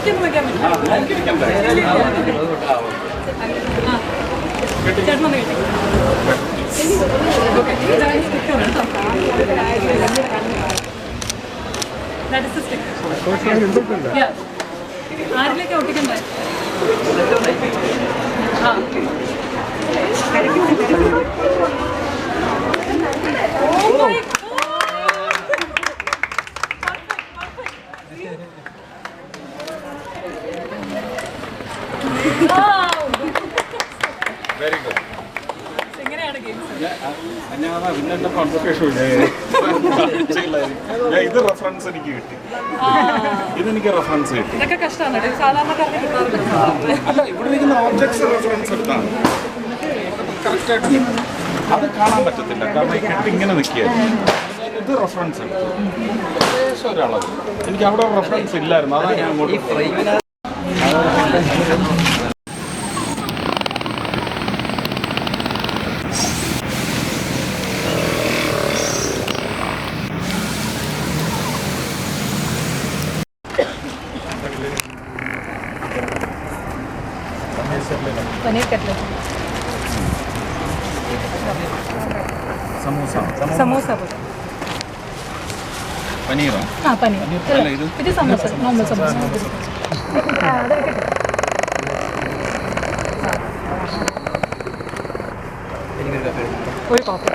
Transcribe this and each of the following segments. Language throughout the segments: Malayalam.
നോക്കിയൊന്നും വെക്കാൻ പറ്റില്ല. ചേട്ടനൊന്ന് കേട്ടി. ഓക്കെ, ഇതാണ് സ്റ്റിക്കർ കേട്ടോ. That is the sticker. Yeah. ആരിലേക്ക് ഒട്ടിക്കണ്ടേ? ആ വെരി ഗുഡ്. എങ്ങനെയാണ് ഗെയിംസ്? ഇത് റെഫറൻസ് എനിക്ക് കിട്ടി. ഇതെനിക്ക് റെഫറൻസ് കിട്ടി. ഇതൊക്കെ കഷ്ടമാണ്, സാധാരണക്കാർക്ക് കിട്ടാറില്ല. അല്ല, ഇവിടെ ഇരിക്കുന്ന ഓബ്ജക്ട്സ് റെഫറൻസ് എടുത്താണ് കറക്റ്റായിട്ട്. അത് കാണാൻ പറ്റത്തില്ല, കാരണം ഈ കെട്ട് ഇങ്ങനെ നിൽക്കുകയായിരുന്നു. ഇത് റെഫറൻസ് എടുത്തു ഏകദേശം ഒരളവ്. എനിക്ക് അവിടെ റെഫറൻസ് ഇല്ലായിരുന്നു, അതാണ് ഞാൻ അങ്ങോട്ട്. പനീർ കട്ട്ലറ്റ്, സമൂസ, സമോസ പോലെ. പനീറോ? ആ പനീർ. ഇത് സമോസ, നോർമൽ സമോസ. ഒരു കോപ്പി.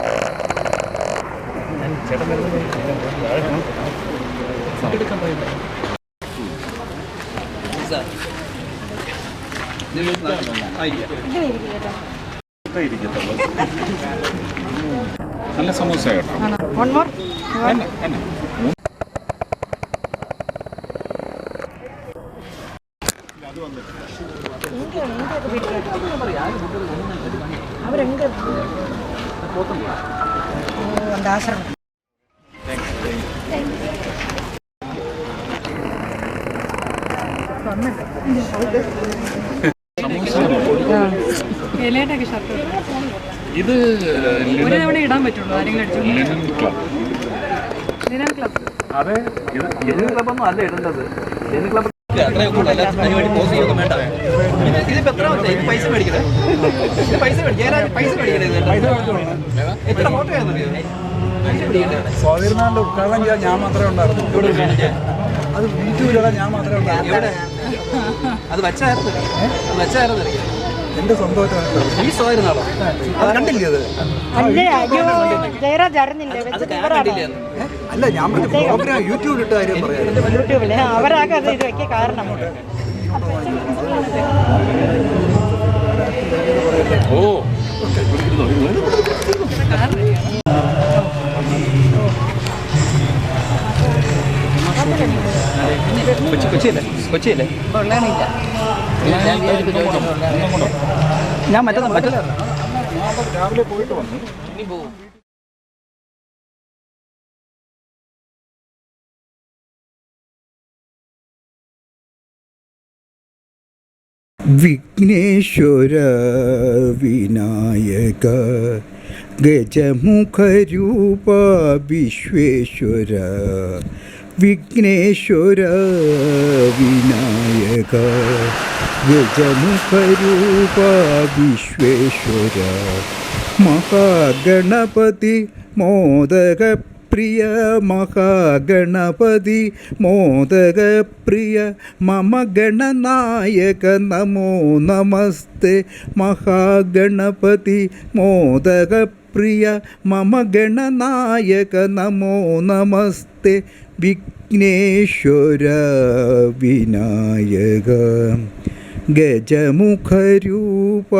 നല്ല സമൂസ കേട്ടോ. One more. ഇലയുടെയൊക്കെ ഷർട്ട് ഇത് ഒരു തവണ ഇടാൻ പറ്റുള്ളൂ. ആരെങ്കിലും അടിച്ചു. Linen club. Linen club. അതെ, ലിനൻ ക്ലബൊന്നും അല്ല ഇടേണ്ടത്. ലിനൻ ക്ലബ് പരിപാടി പോസ് ചെയ്യൊന്നും വേണ്ട. ഇതിപ്പോ എത്ര പൈസ മേടിക്കണേ? പൈസ മേടിക്കണേ. എത്ര ഫോട്ടോ ആണെന്നറിയോ? സ്വാതിരുന്നാളിന്റെ ഉദ്ഘാടനം ചെയ്യാൻ ഞാൻ മാത്രമേ ഉണ്ടായിരുന്നു. അത് യൂട്യൂബിലൂടെ ഞാൻ മാത്രമേ ഉണ്ടായിരുന്നു. അത് വെച്ചായിരുന്നു എന്റെ സ്വന്തമായിട്ട് ഈ സ്വാതിരുന്നാളോ? അത് കണ്ടില്ലേ? അല്ല, ഞാൻ പ്രോഗ്രാം യൂട്യൂബിലിട്ട കാര്യം പറയാം. യൂട്യൂബില് അവരാകെ അത് ഇത് വെക്കാൻ കാരണം. ഓ കൊച്ചിയല്ലേ? ഞാൻ മറ്റേ രാവിലെ പോയിട്ട് വന്നു. ഇനി പോകും. വിഘ്നേശ്വര വിനായക ഗജമുഖരൂപ വിശ്വേശ്വര വിഘ്നേശ്വര വിനായക ഗജമുഖരൂപ വിശ്വേശ്വര മഹാഗണപതി മോദക പ്രിയ മഹാഗണപതി മോദകപ്രിയ മമ ഗണനായക നമോ നമസ്തേ മഹാഗണപതി മോദകപ്രിയ മമ ഗണനായക നമോ നമസ്തേ വിഘ്നേശ്വര വിനായക ഗജമുഖരൂപ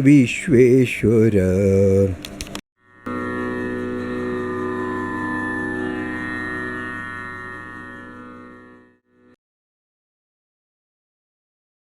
വിശ്വേശ്വര